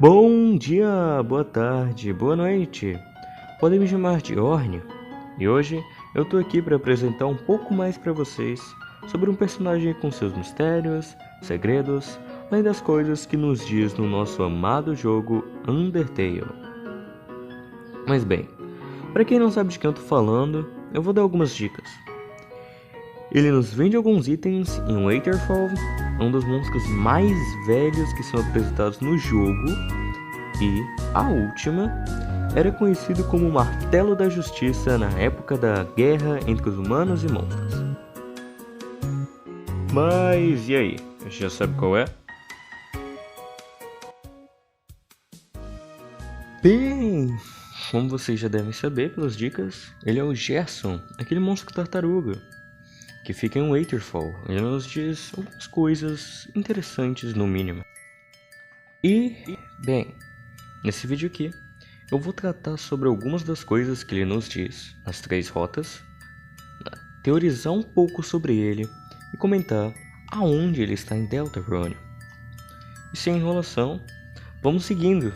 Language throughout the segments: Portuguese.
Bom dia, boa tarde, boa noite. Podem me chamar de Orne. E hoje eu tô aqui para apresentar um pouco mais para vocês sobre um personagem com seus mistérios, segredos, além das coisas que nos diz no nosso amado jogo Undertale. Mas bem, para quem não sabe de quem eu tô falando, eu vou dar algumas dicas. Ele nos vende alguns itens em Waterfall, um dos monstros mais velhos que são apresentados no jogo, e a última era conhecido como o Martelo da Justiça na época da guerra entre os humanos e monstros. Mas e aí, já sabe qual é? Bem, como vocês já devem saber pelas dicas, ele é o Gerson, aquele monstro tartaruga que fica em Waterfall. Ele nos diz algumas coisas interessantes no mínimo. E, bem, nesse vídeo aqui, eu vou tratar sobre algumas das coisas que ele nos diz nas 3 rotas, teorizar um pouco sobre ele e comentar aonde ele está em Deltarune. E sem enrolação, vamos seguindo.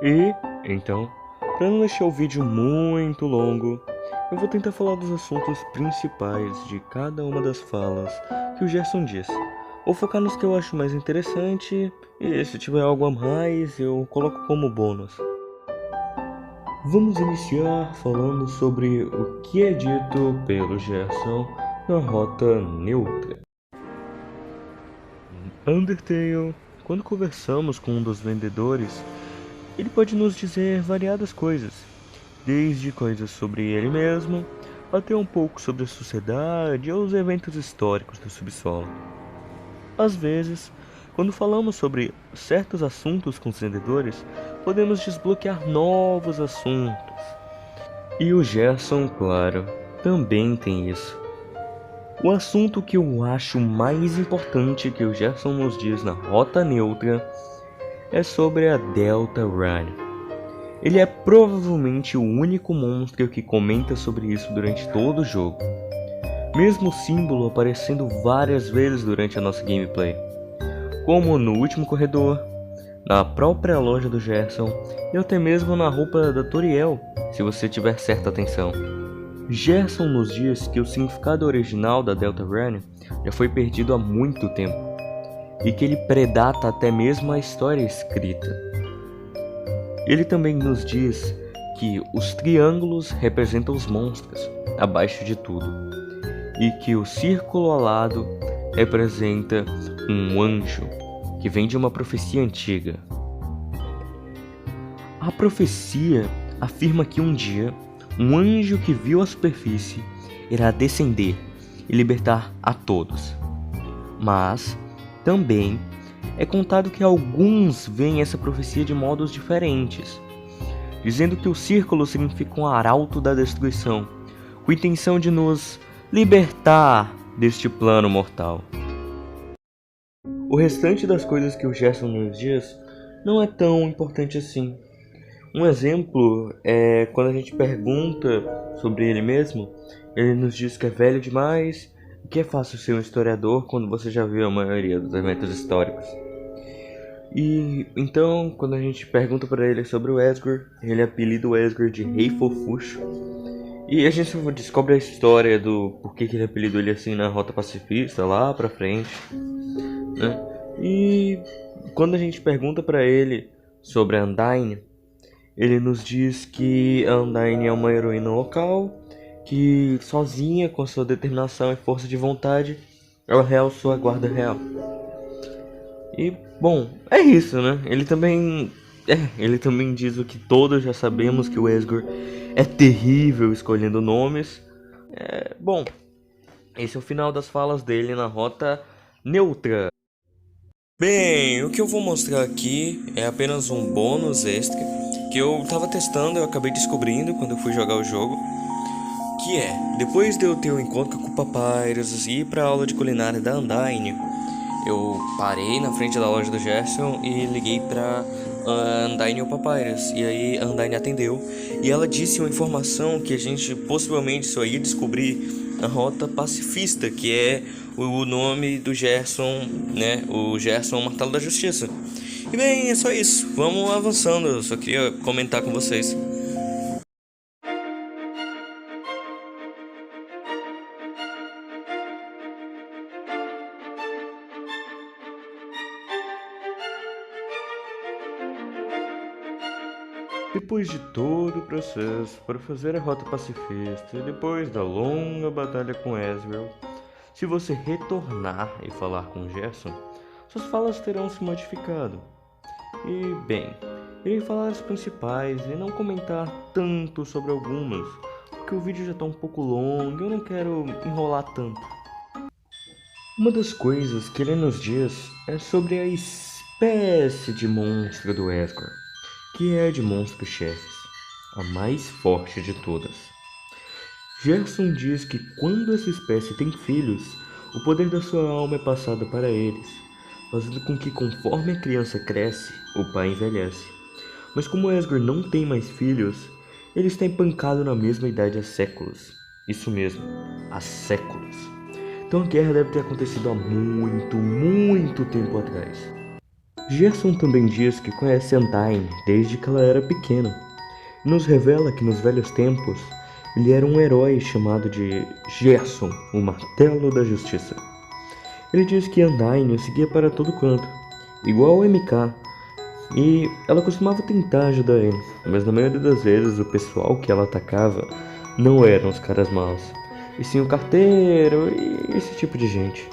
E, então, para não deixar o vídeo muito longo, eu vou tentar falar dos assuntos principais de cada uma das falas que o Gerson diz. Vou focar nos que eu acho mais interessante e se tiver algo a mais eu coloco como bônus. Vamos iniciar falando sobre o que é dito pelo Gerson na Rota Neutra. Undertale, quando conversamos com um dos vendedores, ele pode nos dizer variadas coisas, desde coisas sobre ele mesmo, até um pouco sobre a sociedade ou os eventos históricos do subsolo. Às vezes, quando falamos sobre certos assuntos com os vendedores, podemos desbloquear novos assuntos. E o Gerson, claro, também tem isso. O assunto que eu acho mais importante que o Gerson nos diz na Rota Neutra é sobre a Deltarune. Ele é provavelmente o único monstro que comenta sobre isso durante todo o jogo, mesmo o símbolo aparecendo várias vezes durante a nossa gameplay, como no último corredor, na própria loja do Gerson e até mesmo na roupa da Toriel, se você tiver certa atenção. Gerson nos diz que o significado original da Deltarune já foi perdido há muito tempo, e que ele predata até mesmo a história escrita. Ele também nos diz que os triângulos representam os monstros, abaixo de tudo, e que o círculo alado representa um anjo, que vem de uma profecia antiga. A profecia afirma que um dia, um anjo que viu a superfície irá descender e libertar a todos. Mas também é contado que alguns veem essa profecia de modos diferentes, dizendo que o círculo significa um arauto da destruição, com a intenção de nos libertar deste plano mortal. O restante das coisas que o Gerson nos diz não é tão importante assim. Um exemplo é quando a gente pergunta sobre ele mesmo, ele nos diz que é velho demais, que é fácil ser um historiador quando você já viu a maioria dos eventos históricos. E então, quando a gente pergunta para ele sobre o Esgur, ele apelida o Esgur de Rei Fofuxo. E a gente descobre a história do porquê que ele apelidou ele assim na Rota Pacifista, lá pra frente, né? E quando a gente pergunta para ele sobre a Undyne, ele nos diz que a Undyne é uma heroína local, que sozinha, com sua determinação e força de vontade, ela realça a guarda real. E, bom, é isso, né? Ele também diz o que todos já sabemos, que o Esgur é terrível escolhendo nomes. Bom, esse é o final das falas dele na Rota Neutra. Bem, o que eu vou mostrar aqui é apenas um bônus extra que eu tava testando, eu acabei descobrindo quando eu fui jogar o jogo. Que é, depois de eu ter um encontro com o Papyrus e ir pra aula de culinária da Undyne, eu parei na frente da loja do Gerson e liguei pra a Undyne e o Papyrus. E aí a Undyne atendeu e ela disse uma informação que a gente possivelmente só ia descobrir na Rota Pacifista, que é o nome do Gerson, né? O Gerson Martelo da Justiça. E bem, é só isso. Vamos avançando. Eu só queria comentar com vocês. Depois de todo o processo para fazer a Rota Pacifista e depois da longa batalha com Ezreal, se você retornar e falar com Gerson, suas falas terão se modificado. E bem, irei falar as principais e não comentar tanto sobre algumas, porque o vídeo já está um pouco longo e eu não quero enrolar tanto. Uma das coisas que ele nos diz é sobre a espécie de monstro do Ezreal, que é a de monstros-chefes, a mais forte de todas. Gerson diz que quando essa espécie tem filhos, o poder da sua alma é passado para eles, fazendo com que conforme a criança cresce, o pai envelhece. Mas como Ezreal não tem mais filhos, ele está empancado na mesma idade há séculos. Isso mesmo, há séculos. Então a guerra deve ter acontecido há muito tempo atrás. Gerson também diz que conhece Undyne desde que ela era pequena. E nos revela que nos velhos tempos, ele era um herói chamado de Gerson, o Martelo da Justiça. Ele diz que Undyne o seguia para todo canto, igual ao MK, e ela costumava tentar ajudar ele, mas na maioria das vezes o pessoal que ela atacava não eram os caras maus, e sim o carteiro e esse tipo de gente.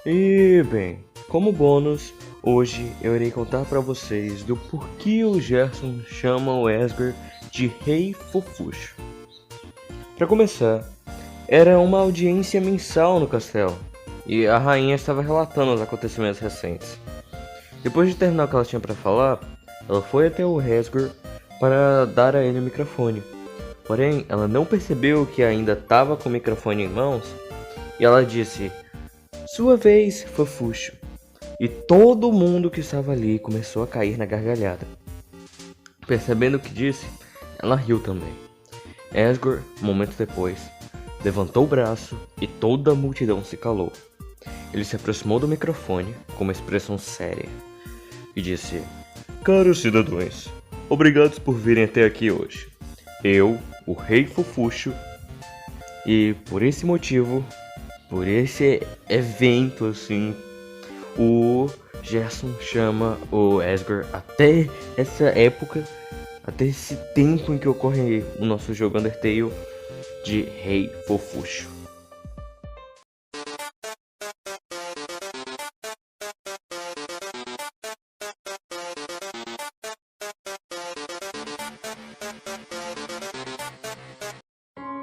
E bem, como bônus, hoje eu irei contar para vocês do porquê o Gerson chama o Ezreal de Rei Fofuxo. Para começar, era uma audiência mensal no castelo, e a rainha estava relatando os acontecimentos recentes. Depois de terminar o que ela tinha para falar, ela foi até o Ezreal para dar a ele o microfone. Porém, ela não percebeu que ainda estava com o microfone em mãos, e ela disse: "Sua vez, Fofuxo." E todo mundo que estava ali começou a cair na gargalhada. Percebendo o que disse, ela riu também. Ezreal, momentos depois, levantou o braço e toda a multidão se calou. Ele se aproximou do microfone com uma expressão séria e disse: "Caros cidadãos, obrigados por virem até aqui hoje. Eu, o Rei Fofuxo, e por esse motivo, por esse evento assim, o Gerson chama o Ezreal até essa época, até esse tempo em que ocorre o nosso jogo Undertale, de Rei Fofuxo."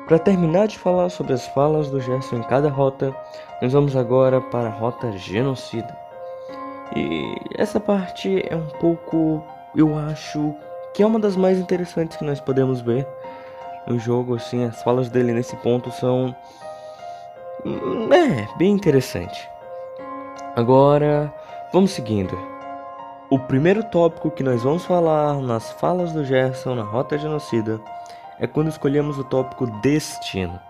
Para terminar de falar sobre as falas do Gerson em cada rota, nós vamos agora para a rota Genocida. E essa parte é um pouco, eu acho, que é uma das mais interessantes que nós podemos ver no jogo. Assim, as falas dele nesse ponto são bem interessante. Agora, vamos seguindo. O primeiro tópico que nós vamos falar nas falas do Gerson na Rota Genocida é quando escolhemos o tópico Destino.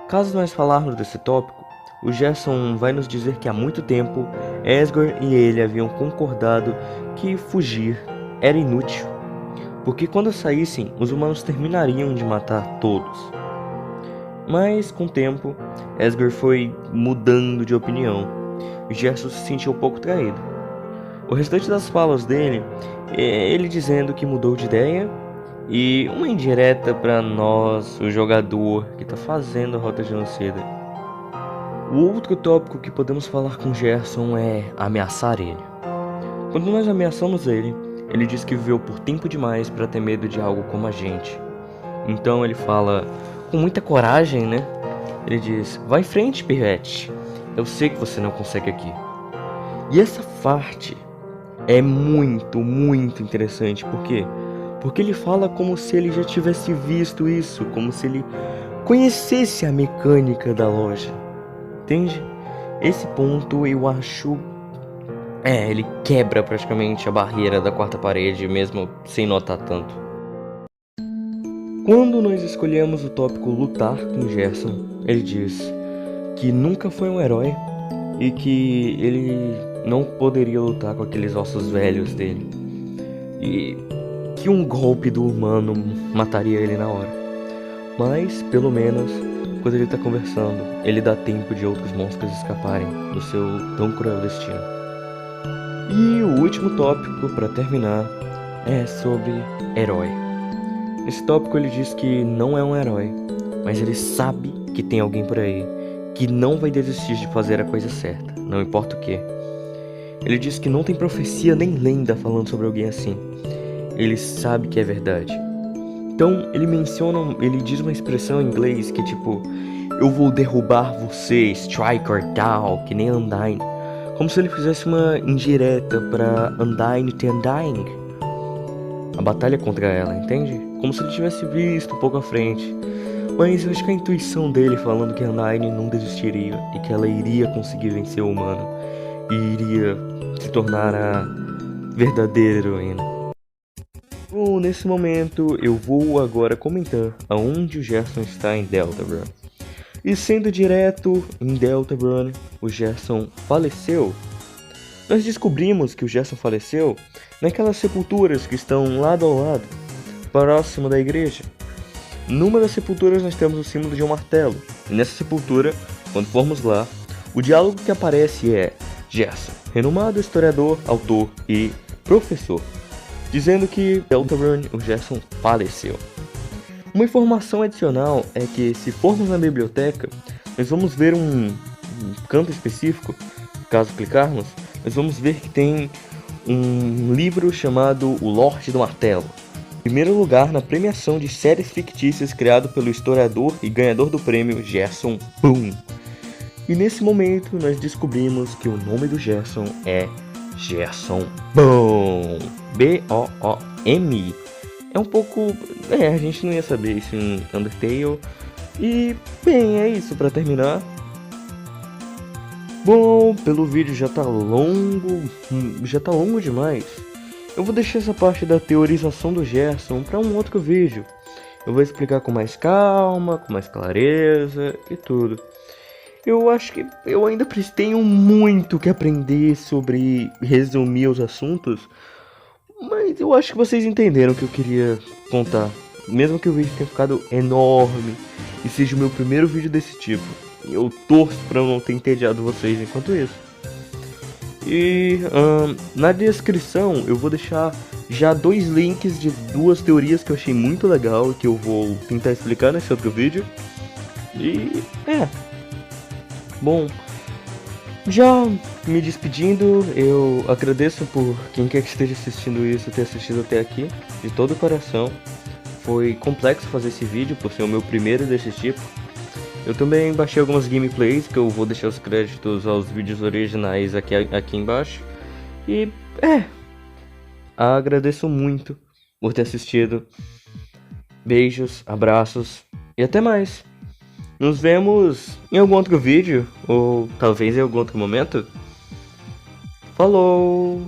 Caso nós falarmos desse tópico, o Gerson vai nos dizer que há muito tempo Ezreal e ele haviam concordado que fugir era inútil, porque quando saíssem, os humanos terminariam de matar todos. Mas com o tempo, Ezreal foi mudando de opinião e Gerson se sentiu um pouco traído. O restante das falas dele é ele dizendo que mudou de ideia, e uma indireta para nós, o jogador que está fazendo a Rota Genocida. O outro tópico que podemos falar com Gerson é ameaçar ele. Quando nós ameaçamos ele, ele diz que viveu por tempo demais para ter medo de algo como a gente. Então ele fala com muita coragem, né? Ele diz: "Vai em frente, Pirrete. Eu sei que você não consegue aqui." E essa parte é muito interessante. Por quê? Porque ele fala como se ele já tivesse visto isso, como se ele conhecesse a mecânica da loja. Entende? Esse ponto eu acho Ele quebra praticamente a barreira da quarta parede, mesmo sem notar tanto. Quando nós escolhemos o tópico lutar com Gerson, ele diz que nunca foi um herói e que ele não poderia lutar com aqueles ossos velhos dele. E que um golpe do humano mataria ele na hora. Mas, pelo menos, quando ele tá conversando, ele dá tempo de outros monstros escaparem do seu tão cruel destino. E o último tópico, para terminar, é sobre herói. Nesse tópico ele diz que não é um herói, mas ele sabe que tem alguém por aí que não vai desistir de fazer a coisa certa, não importa o que. Ele diz que não tem profecia nem lenda falando sobre alguém assim. Ele sabe que é verdade. Então ele diz uma expressão em inglês que tipo, eu vou derrubar você, strike or down, que nem Undyne. Como se ele fizesse uma indireta pra Undyne ter Undying. A batalha contra ela, entende? Como se ele tivesse visto um pouco à frente. Mas eu acho que a intuição dele falando que a Undyne não desistiria e que ela iria conseguir vencer o humano e iria se tornar a verdadeira heroína. Bom, nesse momento eu vou agora comentar aonde o Gerson está em Deltarune. E sendo direto, em Deltarune, o Gerson faleceu. Nós descobrimos que o Gerson faleceu naquelas sepulturas que estão lado ao lado, próximo da igreja. Numa das sepulturas nós temos o símbolo de um martelo. E nessa sepultura, quando formos lá, o diálogo que aparece é Gerson, renomado historiador, autor e professor, dizendo que em Deltarune o Gerson faleceu. Uma informação adicional é que se formos na biblioteca, nós vamos ver um canto específico, caso clicarmos, nós vamos ver que tem um livro chamado O Lorde do Martelo. Em primeiro lugar na premiação de séries fictícias criado pelo historiador e ganhador do prêmio Gerson Boom. E nesse momento nós descobrimos que o nome do Gerson é Gerson Boom. B-O-O-M. É um pouco... a gente não ia saber isso em Undertale. E, bem, é isso pra terminar. Bom, pelo vídeo já tá longo demais. Eu vou deixar essa parte da teorização do Gerson para um outro vídeo. Eu vou explicar com mais calma, com mais clareza e tudo. Eu acho que eu ainda tenho muito que aprender sobre resumir os assuntos, mas eu acho que vocês entenderam o que eu queria contar. Mesmo que o vídeo tenha ficado enorme e seja o meu primeiro vídeo desse tipo, eu torço para não ter entediado vocês enquanto isso. E na descrição eu vou deixar já 2 links de 2 teorias que eu achei muito legal e que eu vou tentar explicar nesse outro vídeo. E bom, já me despedindo, eu agradeço por quem quer que esteja assistindo isso, ter assistido até aqui, de todo o coração. Foi complexo fazer esse vídeo por ser o meu primeiro desse tipo. Eu também baixei algumas gameplays, que eu vou deixar os créditos aos vídeos originais aqui embaixo. E agradeço muito por ter assistido. Beijos, abraços e até mais. Nos vemos em algum outro vídeo, ou talvez em algum outro momento. Falou!